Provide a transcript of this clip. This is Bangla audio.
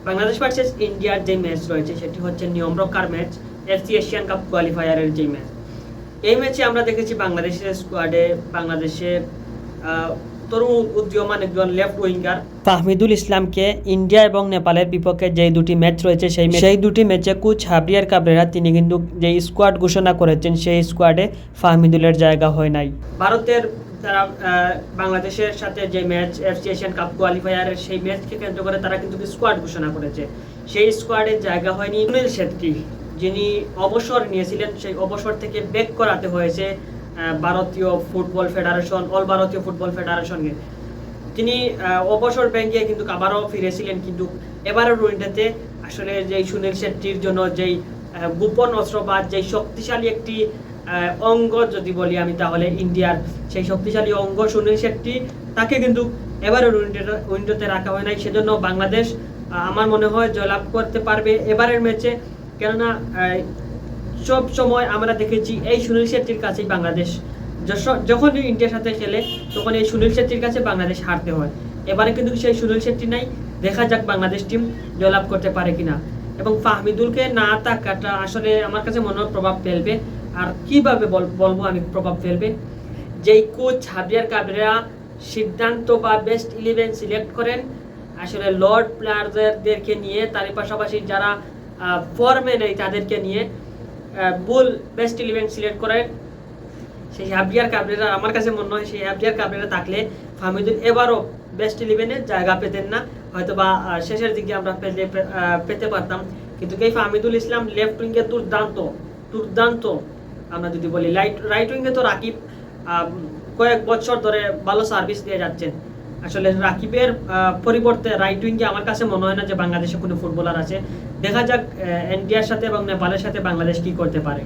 বাংলাদেশ ভার্সেস ইন্ডিয়ার যে ম্যাচ রয়েছে সেটি হচ্ছে নিয়ম রক্ষার ম্যাচ, এফসি এশিয়ান কাপ কোয়ালিফায়ারের যে ম্যাচ। এই ম্যাচে আমরা দেখেছি বাংলাদেশের স্কোয়াডে বাংলাদেশের তরুণ উদীয়মান একজন লেফট উইঙ্গার ফাহমিদুল ইসলামকে ইন্ডিয়া এবং নেপালের বিপক্ষে যে দুটি ম্যাচ রয়েছে সেই দুটি ম্যাচে কোচ হাবিয়ার কাবরেরা তিনি কিন্তু যে স্কোয়াড ঘোষণা করেছেন সেই স্কোয়াডে ফাহমিদুলের জায়গা হয় নাই। ভারতের তারা বাংলাদেশের সাথে যে ম্যাচ এফসি এশিয়ান কাপ কোয়ালিফায়ারের সেই ম্যাচকে কেন্দ্র করে তারা কিন্তু স্কোয়াড ঘোষণা করেছে। সেই স্কোয়াডে জায়গা হয়নি সুনীল শেট্টি, যিনি অবসর নিয়েছিলেন, সেই অবসর থেকে ব্যাক করাতে হয়েছে ভারতীয় ফুটবল ফেডারেশন, অল ভারতীয় ফুটবল ফেডারেশনকে। তিনি অবসর ব্যাংকে কিন্তু আবারও ফিরেছিলেন, কিন্তু এবারের ওয়ানডেতে আসলে যেই সুনীল শেট্টির জন্য যেই গোপন অস্ত্র বা যেই শক্তিশালী একটি অঙ্গ যদি বলি আমি, তাহলে ইন্ডিয়ার সেই শক্তিশালী অঙ্গ সুনীল শেট্টি, তাকে কিন্তু এবারের উইন্ডোতে রাখা হয় নাই। সেজন্য বাংলাদেশ আমার মনে হয় জয়লাভ করতে পারবে এবারের ম্যাচে। কেননা সব সময় আমরা দেখেছি এই সুনীল শেট্টির কাছেই বাংলাদেশ যখনই ইন্ডিয়ার সাথে খেলে তখন এই সুনীল শেট্টির কাছে বাংলাদেশ হারতে হয়। এবারে কিন্তু সেই সুনীল শেট্টি নাই, দেখা যাক বাংলাদেশ টিম জয়লাভ করতে পারে কিনা। এবং ফাহমিদুলকে না থাকাটা আসলে আমার কাছে মনে হয় প্রভাব ফেলবে। আর কিভাবে বলবো আমি প্রভাব ফেলবে, যেই কোচ হাবিয়ার কাবরেরা সিদ্ধান্ত বা বেস্ট 11 সিলেক্ট করেন আসলে লর্ড প্লেয়ারদেরকে নিয়ে, তার পাশাপাশি যারা ফর্মে নেই তাদেরকে নিয়ে বুল বেস্ট 11 সিলেক্ট করেন সেই হাবিয়ার কাবরেরা। আমার কাছে মনে হয় সেই হাবিয়ার কাবরেরা থাকলে ফাহমিদুল এবারও বেস্ট 11-এ জায়গা পেতেন না, হয়তো বা শেষের দিকে আমরা পেতে পারতাম। কিন্তু এই ফাহমিদুল ইসলাম লেফট উইঙ্গে দুর্দান্ত আমরা যদি বলি, রাইট উইঙ্গে তো রাকিব কয়েক বছর ধরে ভালো সার্ভিস দিয়ে যাচ্ছেন। আসলে রাকিবের পরিবর্তে রাইট উইঙ্গে আমার কাছে মনে হয় না যে বাংলাদেশে কোনো ফুটবলার আছে। দেখা যাক ইন্ডিয়ার সাথে এবং নেপালের সাথে বাংলাদেশ কি করতে পারে।